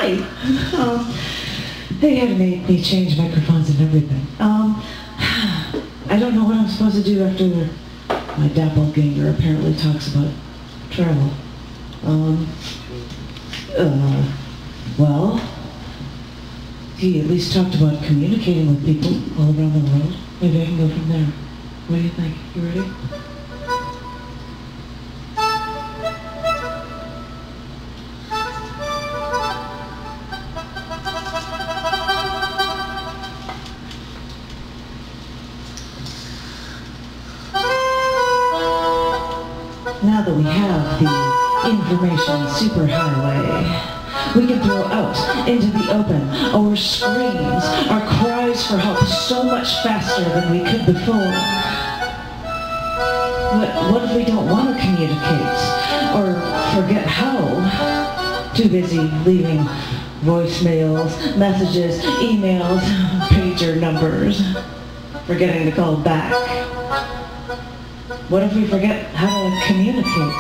hi. They had to make me change microphones and everything. I don't know what I'm supposed to do after my doppelganger apparently talks about travel. Well, he at least talked about communicating with people all around the world. Maybe I can go from there. What do you think? You ready? Now that we have the information superhighway, we can throw out into the open our screams, our cries for help so much faster than we could before. What if we don't want to communicate or forget how? Too busy leaving voicemails, messages, emails, pager numbers, forgetting to call back. What if we forget how to communicate?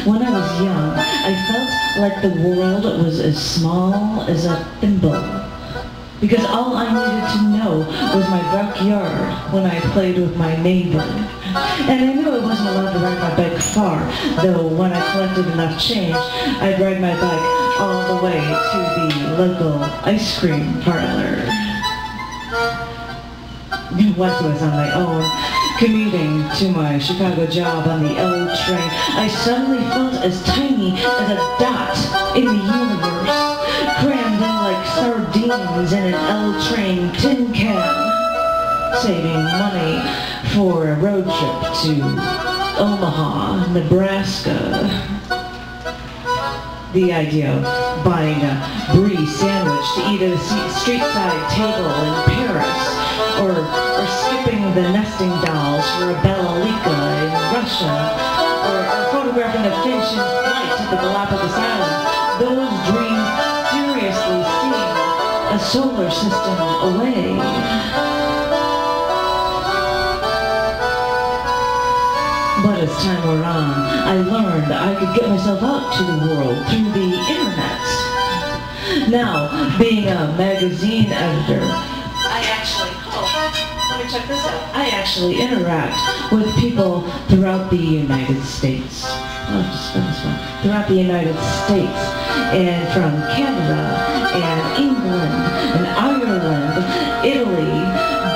When I was young, I felt like the world was as small as a thimble, because all I needed to know was my backyard when I played with my neighbor. And I knew I wasn't allowed to ride my bike far, though when I collected enough change, I'd ride my bike all the way to the local ice cream parlor. Once I was on my own, commuting to my Chicago job on the L train, I suddenly felt as tiny as a dot in the universe, crammed in like sardines in an L train tin can, saving money for a road trip to Omaha, Nebraska. The idea of buying a brie sandwich to eat at a street-side table in Paris, or skipping the nesting dolls for a Bellalica in Russia, or photographing a finch in flight to the Galapagos Islands, those dreams seriously seem a solar system away. But as time wore on, I learned I could get myself out to the world through the internet. Now, being a magazine editor, check this out. I actually interact with people throughout the United States. I'll just spin this one. Throughout the United States, and from Canada, and England, and Ireland, Italy,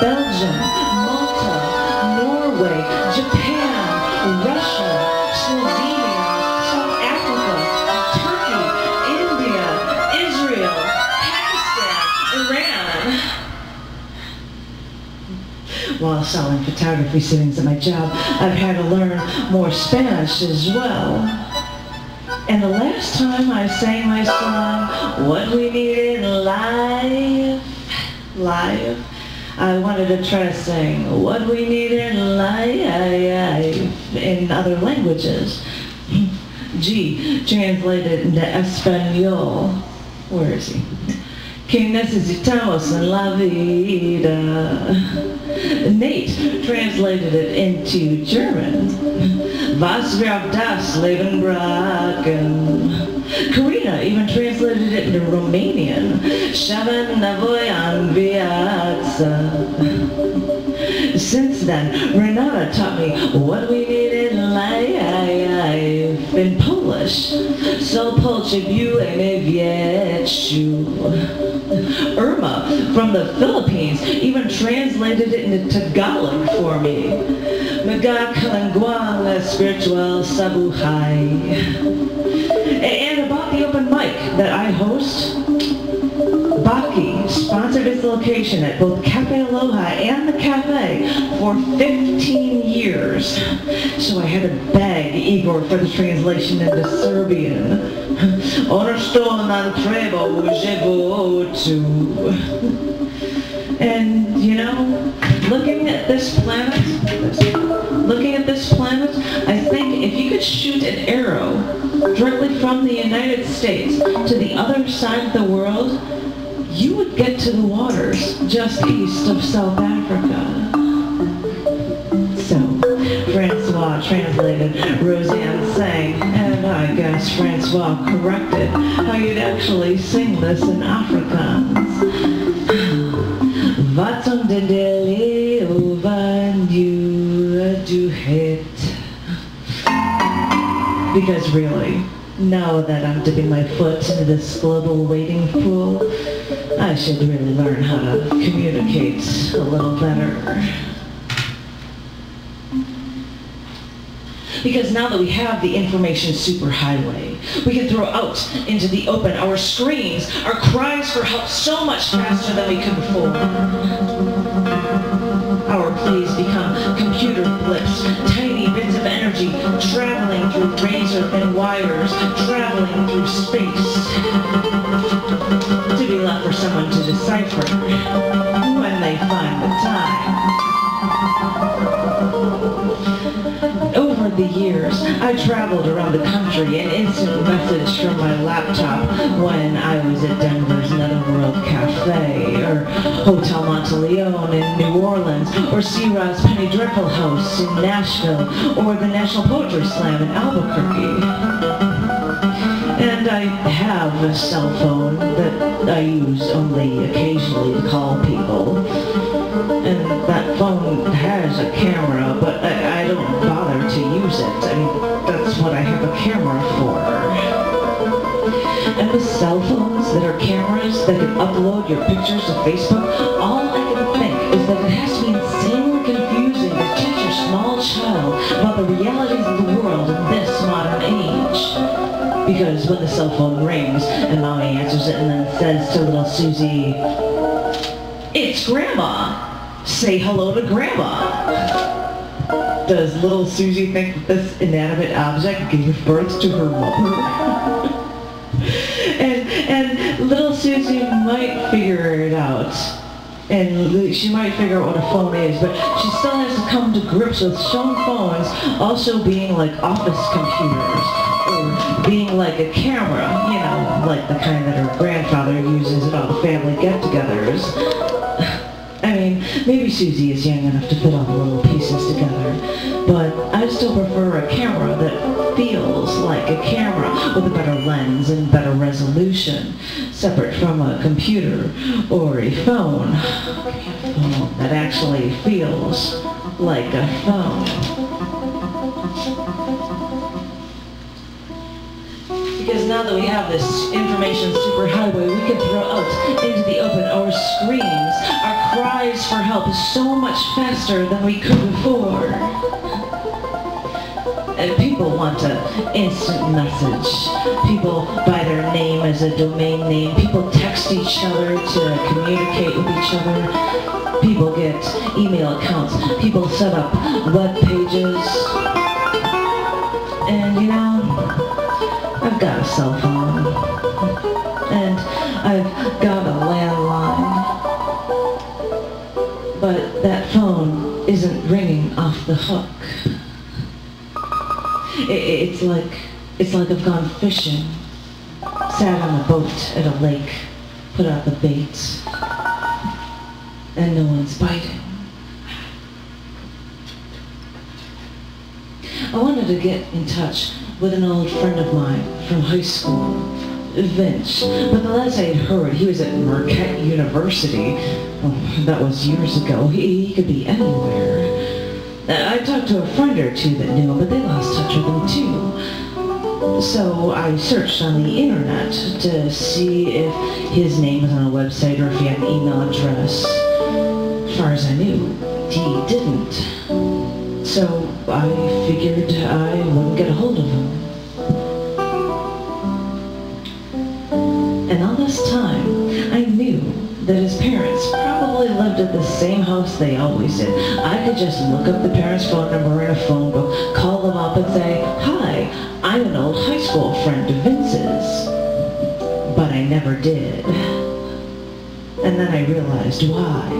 Belgium, Malta, Norway, Japan, Russia, Slovenia, South Africa, Turkey, India, Israel, Pakistan, Iran. While selling photography sittings at my job, I've had to learn more Spanish as well. And the last time I sang my song, What We Needed live, I wanted to try to sing What We Needed live in other languages. G, translated into Espanol. Where is he? Que necesitamos en la vida. Nate translated it into German. Was wird das Leben brachen? Karina even translated it into Romanian. Shaban navoy an viața. Since then, Renata taught me what we needed in life in Polish. So potrzebuję wieczu. Irma from the Philippines even translated it into Tagalog for me. Magkakalangwang spiritual sabuhay. And about the open mic that I host, Baki sponsored its location at both Cafe Aloha and the cafe for 15 years. So I had to beg Igor for the translation into Serbian. Ono što nam treba u životu. And, you know, looking at this planet, I think if you could shoot an arrow directly from the United States to the other side of the world, you would get to the waters just east of South Africa. So, Francois translated, Roseanne sang, and I guess Francois corrected how you'd actually sing this in Afrikaans. Wat om de dele van you do hit. Because really, now that I'm dipping my foot into this global wading pool, I should really learn how to communicate a little better. Because now that we have the information superhighway, we can throw out into the open our screams, our cries for help so much faster than we could before. Our pleas become computer blips, tiny bits of energy traveling through razor-thin wires, traveling through space, to be left for someone to decipher when they find the time. Over the years, I traveled around the country an instant message from my laptop when I was at Denver's Netherworld Cafe, or Hotel Monteleone in New Orleans, or C-Rod's Penny Dreadful House in Nashville, or the National Poetry Slam in Albuquerque. And I have a cell phone that I use only occasionally to call people. And that phone has a camera, but I don't bother to use it. I mean, that's what I have a camera for. And with cell phones that are cameras that can upload your pictures to Facebook, all I can think is that it has to be insanely confusing to teach your small child about the realities of the world in this modern age. Because when the cell phone rings and Mommy answers it and then says to little Susie, "It's Grandma. Say hello to Grandma." Does little Susie think that this inanimate object gave birth to her mother? and little Susie might figure it out. And she might figure out what a phone is, but she still has to come to grips with some phones also being like office computers, or being like a camera, you know, like the kind that her grandfather uses at all the family get-togethers. I mean, maybe Susie is young enough to put all the little pieces together, but I still prefer a camera that feels like a camera with a better lens and better resolution, separate from a computer or a phone that actually feels like a phone. Because now that we have this information superhighway, we can throw out into the open our screams, our cries for help so much faster than we could before. And people want an instant message. People buy their name as a domain name. People text each other to communicate with each other. People get email accounts. People set up web pages. And you know, I've got a cell phone. And I've got a landline. But that phone isn't ringing off the hook. It's like I've gone fishing, sat on a boat at a lake, put out the bait, and no one's biting. I wanted to get in touch with an old friend of mine from high school, Vince, but the last I had heard, he was at Marquette University. Oh, that was years ago. He could be anywhere. I talked to a friend or two that knew him, but they lost touch with him too. So I searched on the internet to see if his name was on a website or if he had an email address. As far as I knew, he didn't. So I figured I wouldn't get a hold of him. And all this time, I knew that his parents probably lived at the same house they always did. I could just look up the parents' phone number in a phone book, call them up and say, "Hi, I'm an old high school friend of Vince's." But I never did. And then I realized why.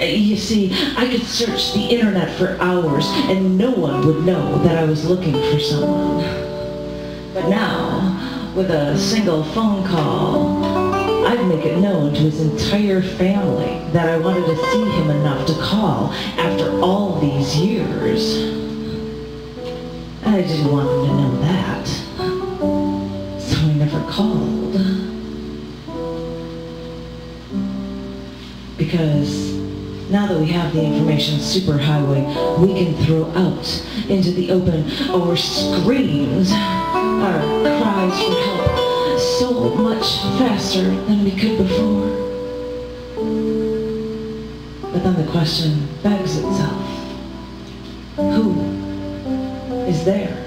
You see, I could search the internet for hours and no one would know that I was looking for someone. But now, with a single phone call, I'd make it known to his entire family that I wanted to see him enough to call after all these years. I didn't want them to know that, so I never called. Because now that we have the information superhighway, we can throw out into the open our screams, our cries for help, so much faster than we could before. But then the question begs itself, who is there?